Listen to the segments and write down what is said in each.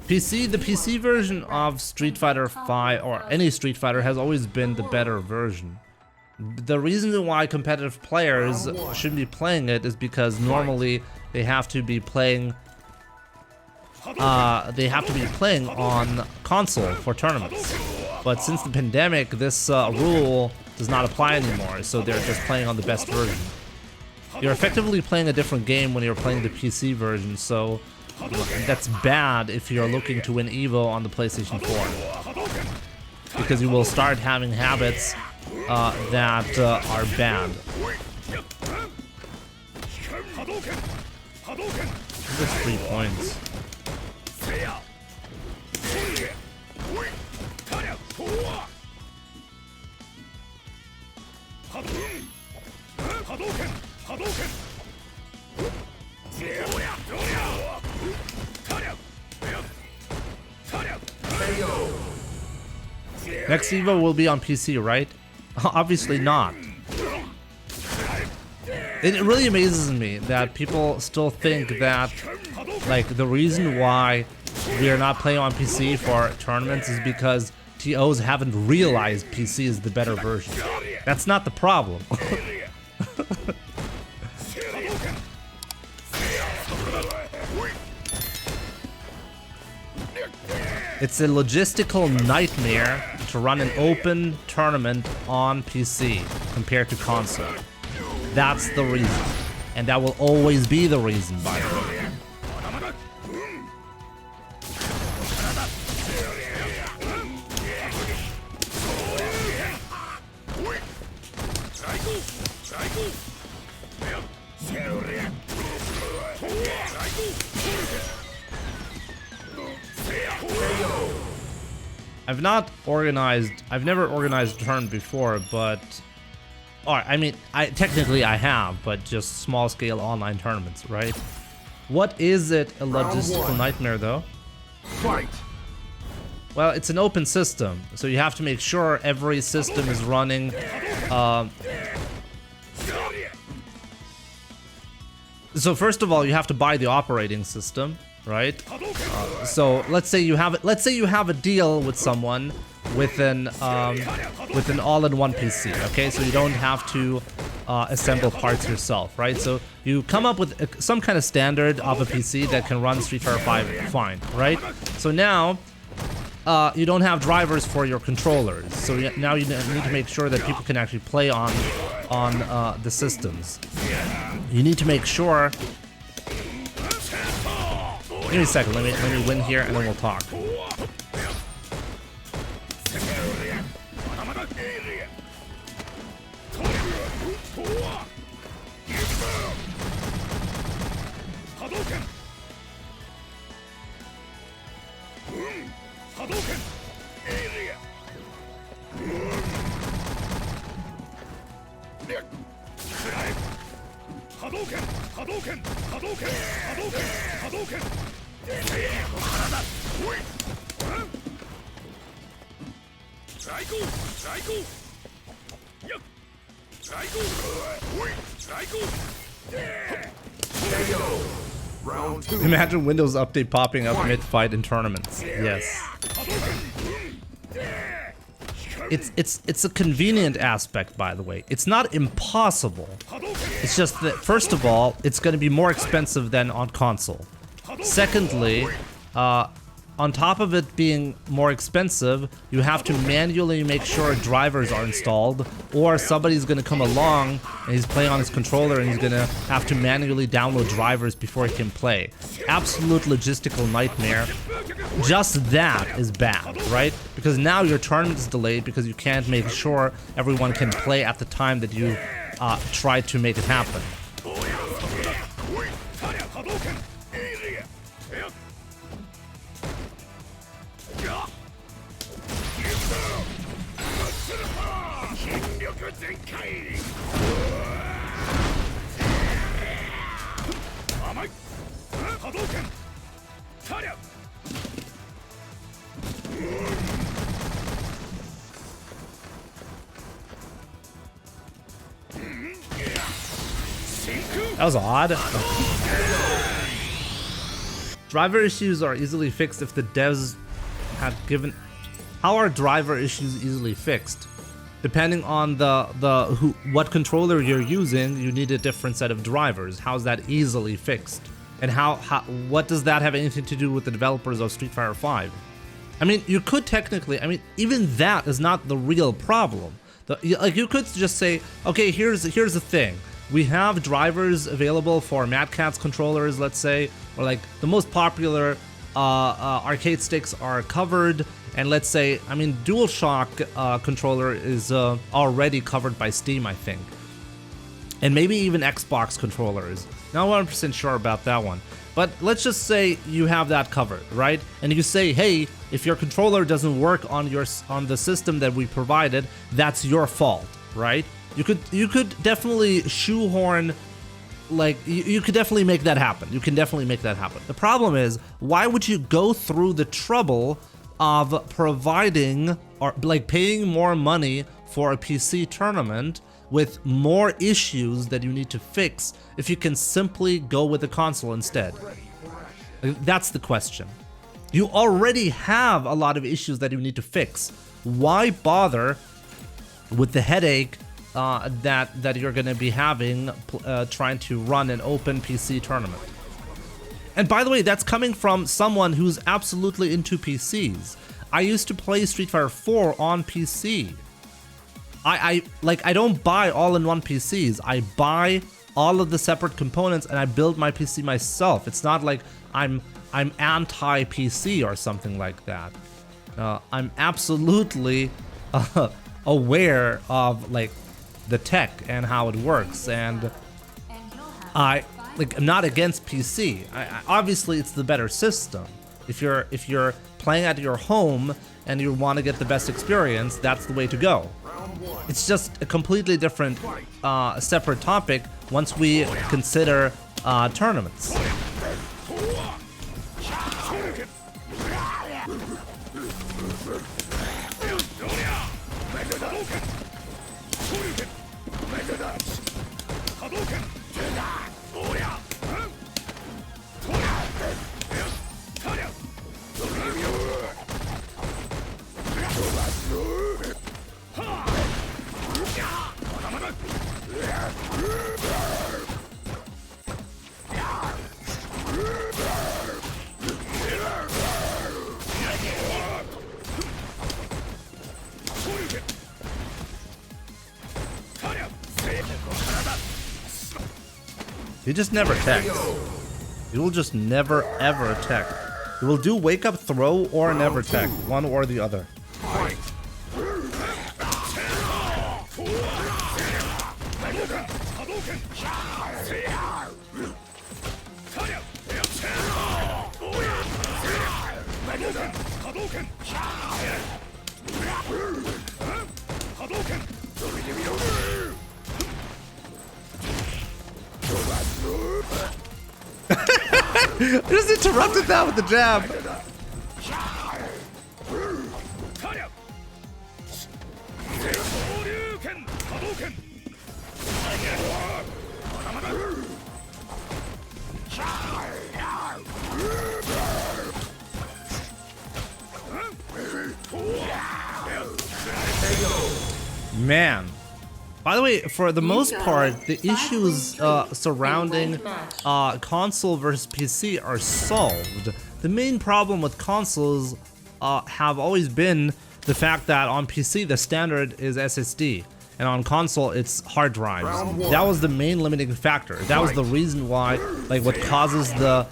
The PC version of Street Fighter 5 or any Street Fighter has always been the better version. The reason why competitive players shouldn't be playing it is because normally they have to be playing on console for tournaments. But since the pandemic, this rule does not apply anymore, so they're just playing on the best version. You're effectively playing a different game when you're playing the PC version, so that's bad if you're looking to win EVO on the PlayStation 4. Because you will start having habits that are bad. That's 3 points. Next EVO will be on PC, right? Obviously not. It really amazes me that people still think that, like, the reason why we are not playing on PC for tournaments is because TOs haven't realized PC is the better version. That's not the problem. It's a logistical nightmare to run an open tournament on PC compared to console. That's the reason. And that will always be the reason, by the way. I've never organized a tournament before, but I mean, technically I have, but just small scale online tournaments, right? What is it a logistical nightmare though? Fight. Well, it's an open system, so you have to make sure every system is running so first of all, you have to buy the operating system, right? So let's say you have a deal with someone with an all-in-one PC, okay? So you don't have to assemble parts yourself, right? So you come up with some kind of standard of a PC that can run Street Fighter 5 fine, right? So now you don't have drivers for your controllers, so now you need to make sure that people can actually play on the systems. You need to make sure. Give me a second. Let me win here, and then we'll talk. Imagine Windows Update popping up mid-fight in tournaments. Yes. It's a convenient aspect, by the way. It's not impossible. It's just that, first of all, it's going to be more expensive than on console. Secondly, on top of it being more expensive, you have to manually make sure drivers are installed, or somebody's going to come along and he's playing on his controller and he's going to have to manually download drivers before he can play. Absolute logistical nightmare. Just that is bad, right? Because now your tournament is delayed because you can't make sure everyone can play at the time that you try to make it happen. That was odd. Driver issues are easily fixed if the devs had given... How are driver issues easily fixed? Depending on what controller you're using, you need a different set of drivers. How's that easily fixed? And what does that have anything to do with the developers of Street Fighter V? I mean, you could technically, I mean, even that is not the real problem. Like, you could just say, okay, here's the thing. We have drivers available for Mad Catz controllers, let's say, or like the most popular arcade sticks are covered, and let's say, I mean, DualShock controller is already covered by Steam, I think, and maybe even Xbox controllers. Not 100% sure about that one, but let's just say you have that covered, right? And you say, hey, if your controller doesn't work on the system that we provided, that's your fault, right? You could definitely shoehorn, like, you could definitely make that happen. You can definitely make that happen. The problem is, why would you go through the trouble of providing or like paying more money for a PC tournament with more issues that you need to fix if you can simply go with the console instead? That's the question. You already have a lot of issues that you need to fix. Why bother with the headache that you're going to be having trying to run an open PC tournament? And by the way, that's coming from someone who's absolutely into PCs. I used to play Street Fighter 4 on PC. I don't buy all-in-one PCs. I buy all of the separate components and I build my PC myself. It's not like I'm anti-PC or something like that. I'm absolutely aware of like the tech and how it works, and I'm not against PC. Obviously, it's the better system. If you're playing at your home and you want to get the best experience, that's the way to go. It's just a completely different, separate topic once we consider tournaments. He just never attacks. He will just never ever attack. He will do wake up throw or never attack. One or the other. I just interrupted that with the jab. Man. By the way, for the most part, the issues surrounding console versus PC are solved. The main problem with consoles have always been the fact that on PC the standard is SSD, and on console it's hard drives. That was the main limiting factor. That was the reason why, like, what causes the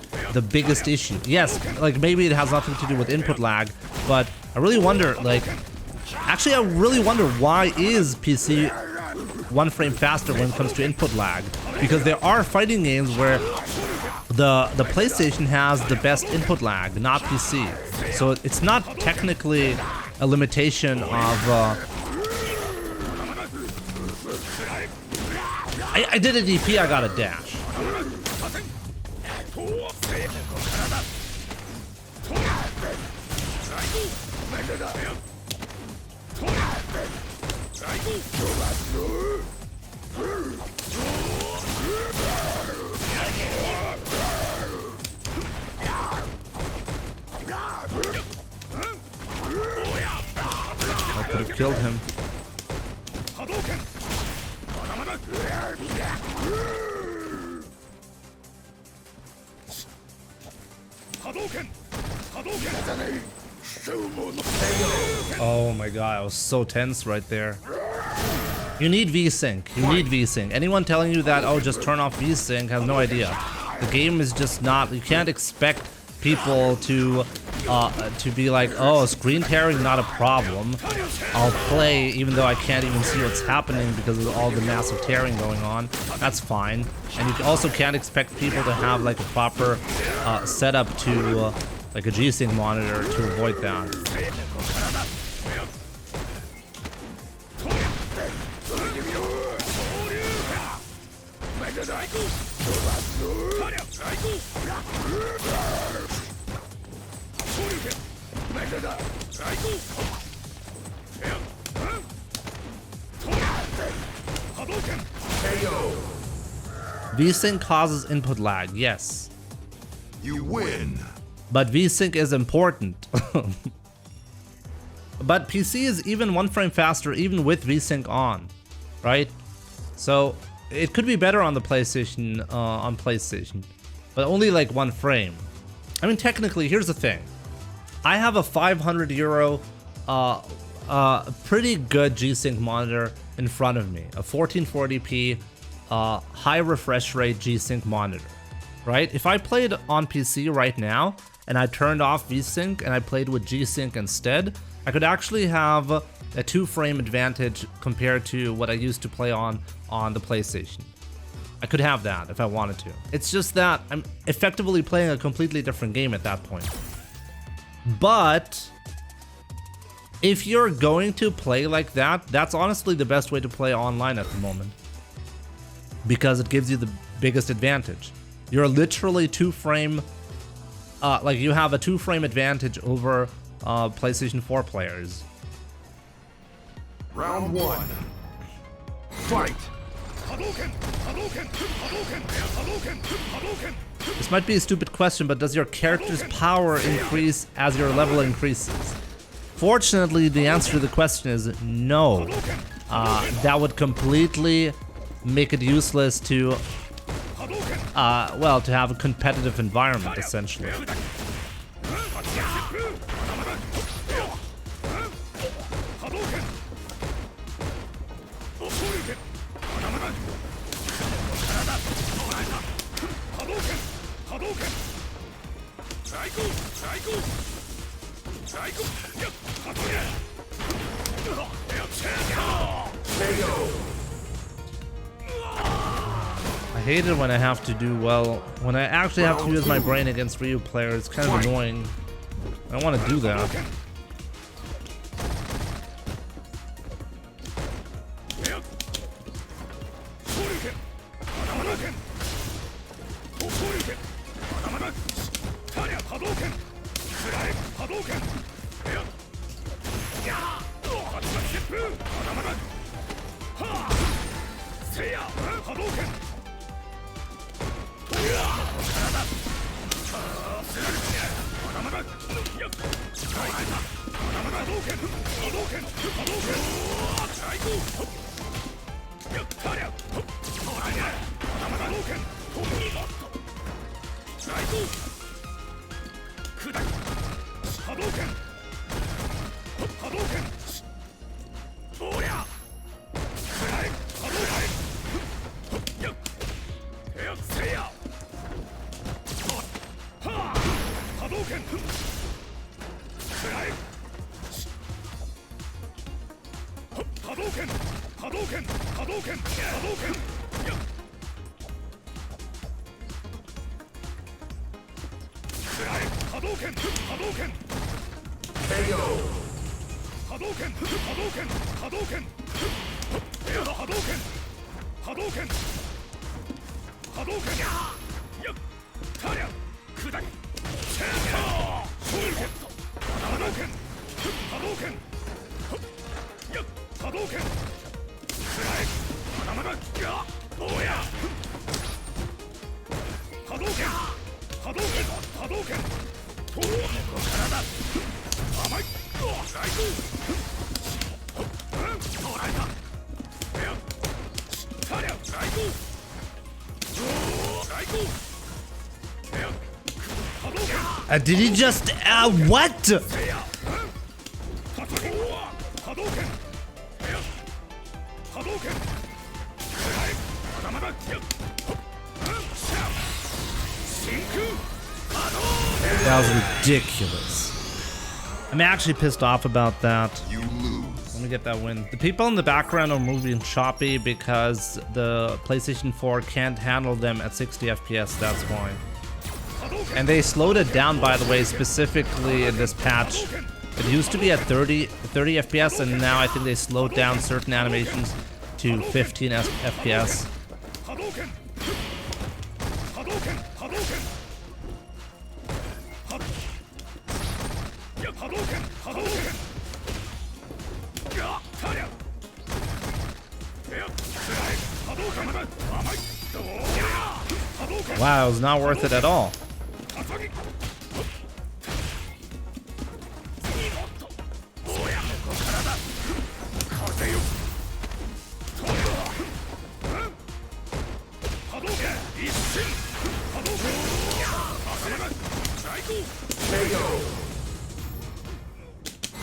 biggest issue. Yes, like maybe it has nothing to do with input lag, but I really wonder, like, actually I really wonder why is PC one frame faster when it comes to input lag, because there are fighting games where the PlayStation has the best input lag, not PC. So it's not technically a limitation of I did a DP, I got a dash. I've killed him. Oh my god, I was so tense right there. You need VSync. You need VSync. Anyone telling you that, oh, just turn off VSync, has no idea. The game is just not. You can't expect people to be like, oh, screen tearing not a problem. I'll play even though I can't even see what's happening because of all the massive tearing going on. That's fine. And you also can't expect people to have like a proper setup to like a G-Sync monitor to avoid that. VSync causes input lag, yes. You win. But VSync is important. But PC is even 1 frame faster even with VSync on, right? So it could be better on the PlayStation, but only like 1 frame. I mean, technically, here's the thing. I have a €500 pretty good G-Sync monitor in front of me, a 1440p high refresh rate G-Sync monitor, right? If I played on PC right now and I turned off VSync and I played with G-Sync instead, I could actually have a 2 frame advantage compared to what I used to play on the PlayStation. I could have that if I wanted to. It's just that I'm effectively playing a completely different game at that point. But if you're going to play like that, that's honestly the best way to play online at the moment, because it gives you the biggest advantage. You're literally 2 frame, like you have a 2 frame advantage over PlayStation 4 players. Round 1. Fight. This might be a stupid question, but does your character's power increase as your level increases? Fortunately, the answer to the question is no. That would completely make it useless to, well, to have a competitive environment, essentially. I hate it when I have to do well, when I actually have to use my brain against Ryu players. It's kind of annoying. I don't want to do that. Did he just what? That was ridiculous. I'm actually pissed off about that. You lose. Let me get that win. The people in the background are moving choppy because the PlayStation 4 can't handle them at 60 FPS, that's why. And they slowed it down, by the way, specifically in this patch. It used to be at 30 FPS, and now I think they slowed down certain animations to 15 FPS. Wow, it was not worth it at all.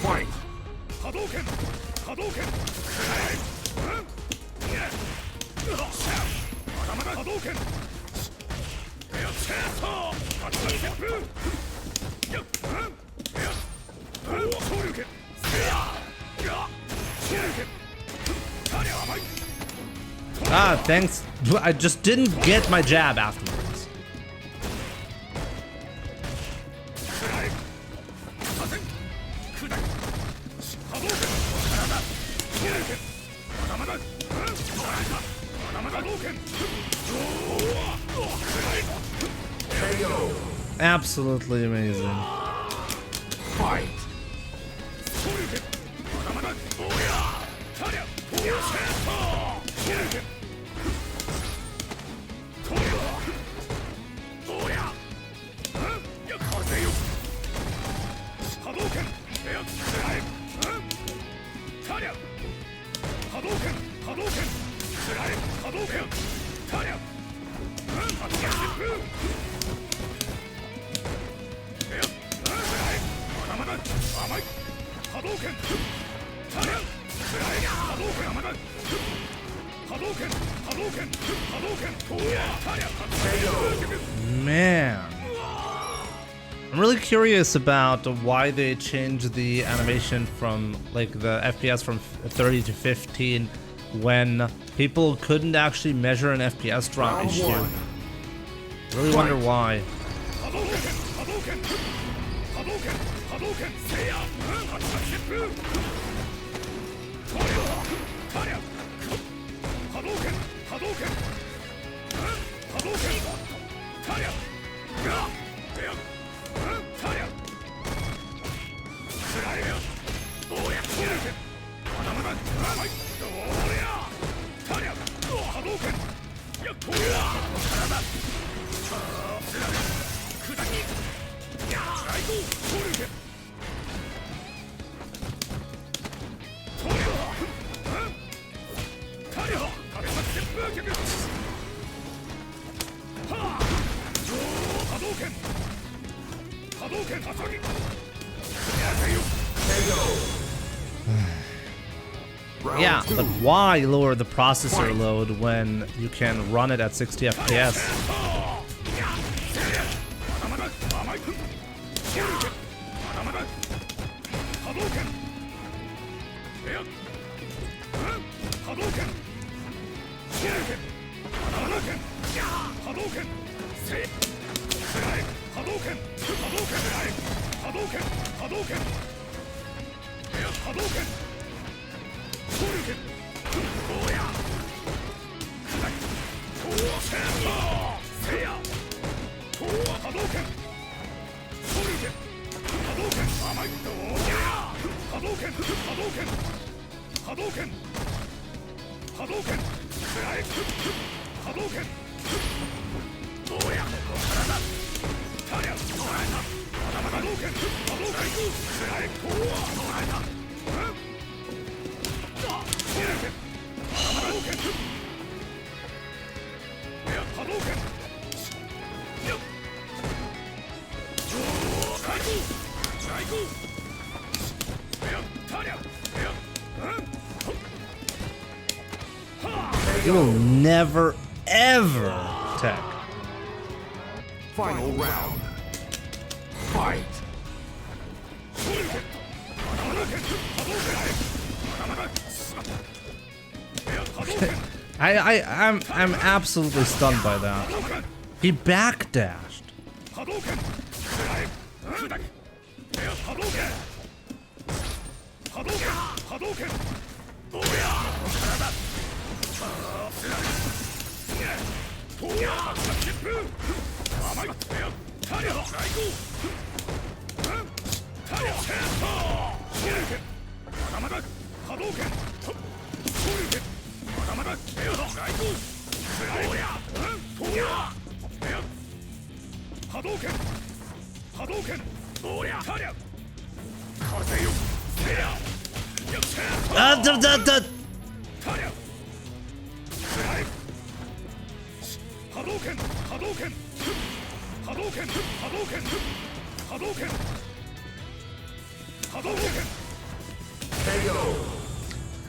Fight. Ah, thanks. I just didn't get my jab afterwards. Absolutely amazing. Fight. Man. I'm really curious about why they changed the animation from like the FPS from 30 to 15 when people couldn't actually measure an FPS drop issue. Really wonder why. Yeah, but why lower the processor load when you can run it at 60 FPS? You will never, ever tech. Final round. Fight. I'm absolutely stunned by that. He backdashed.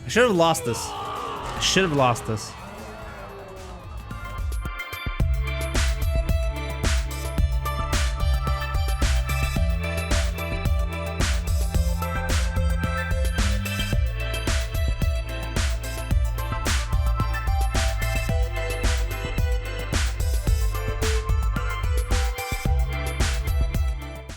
I should have lost this. I should have lost this.